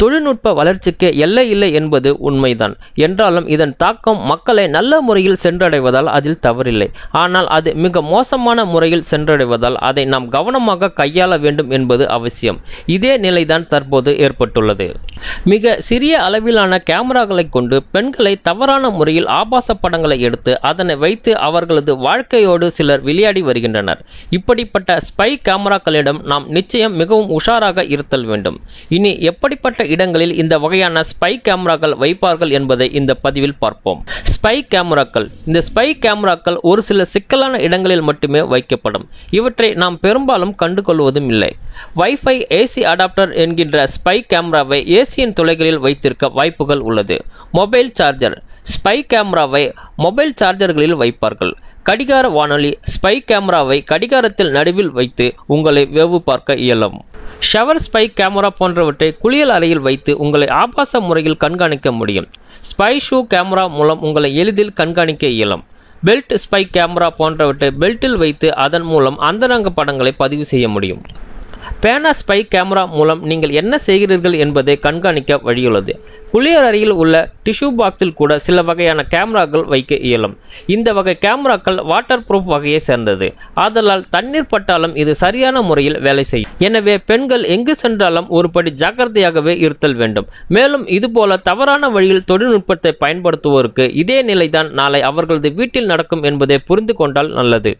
தொழில்நுட்ப வளர்ச்சிக்கு எல்லை இல்லை என்பது உண்மைதான். என்றாலும் இதன் தாக்கம் மக்களை நல்ல முறையில் சென்றடைவதால் அதில் தவறில்லை. ஆனால் அது மிக மோசமான முறையில் சென்றடைவதால் அதை நாம் கவனமாக கையாள வேண்டும் என்பது அவசியம். இதே நிலைதான் தற்போது ஏற்பட்டுள்ளது. மிக சிறிய அளவிலான கேமராக்களை கொண்டு பெண்களை தவறான முறையில் ஆபாச படங்களை எடுத்து அதனை வைத்து அவர்களது வாழ்க்கையோடு சிலர் விளையாடி வருகின்றனர். இப்படிப்பட்ட ஸ்பை கேமராக்களிடம் நாம் நிச்சயம் மிகவும் உஷாராக இருத்தல் வேண்டும். இனி எப்படிப்பட்ட இடங்களில் இந்த வகையான ஸ்பை கேமராக்கள் வைப்பார்கள் என்பதை இந்த பதிவில் பார்ப்போம். ஸ்பை கேமராக்கள். இந்த ஸ்பை கேமராக்கள் ஒரு சில சிக்கலான இடங்களில் மட்டுமே வைக்கப்படும். இவற்றை நாம் பெரும்பாலும் கண்டுகொள்வதும் இல்லை. வைஃபை ஏசி அடாப்டர் என்கின்ற ஸ்பை கேமராவை ஏசியின் துளைகளில் வைத்திருக்க வாய்ப்புகள் உள்ளது. Mobile charger. ஸ்பை கேமராவை மொபைல் சார்ஜர்களில் வைப்பார்கள். கடிகார வானொலி. ஸ்பை கேமராவை கடிகாரத்தில் நடுவில் வைத்து உங்களை வேவு பார்க்க இயலும். ஷவர் ஸ்பை கேமரா போன்றவற்றை குளியல் அறையில் வைத்து உங்களை ஆபாச முறையில் கண்காணிக்க முடியும். ஸ்பை ஷூ கேமரா மூலம் உங்களை எளிதில் கண்காணிக்க இயலும். பெல்ட் ஸ்பை கேமரா போன்றவற்றை பெல்ட்டில் வைத்து அதன் மூலம் அந்தரங்க படங்களை பதிவு செய்ய முடியும். பேனா ஸ்பை கேமரா மூலம் நீங்கள் என்ன செய்கிறீர்கள் என்பதை கண்காணிக்க வழியுள்ளது. குளியல் அறையில் உள்ள டிஷ்யூ பாக்ஸில் கூட சில வகையான கேமராக்கள் வைக்க இயலும். இந்த வகை கேமராக்கள் வாட்டர் ப்ரூஃப் வகையை சேர்ந்தது. ஆதலால் தண்ணீர் பட்டாலும் இது சரியான முறையில் வேலை செய்யும். எனவே பெண்கள் எங்கு சென்றாலும் ஒருபடி ஜாக்கிரதையாகவே இருத்தல் வேண்டும். மேலும் இதுபோல தவறான வழியில் தொழில்நுட்பத்தை பயன்படுத்துவோருக்கு இதே நிலைதான் நாளை அவர்களது வீட்டில் நடக்கும் என்பதை புரிந்து கொண்டால் நல்லது.